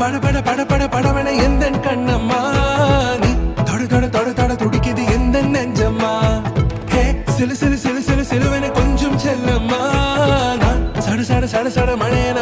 பட பட பட பட படவன எந்த கண்ணம்மா நீ தொட தொட தொட தொட துடிக்குது எந்த நெஞ்சம்மா ஹே சிலு சிலு சிலு சிலு சிலுவன கொஞ்சம் செல்லம்மா நான் சட சட சட சட மழையன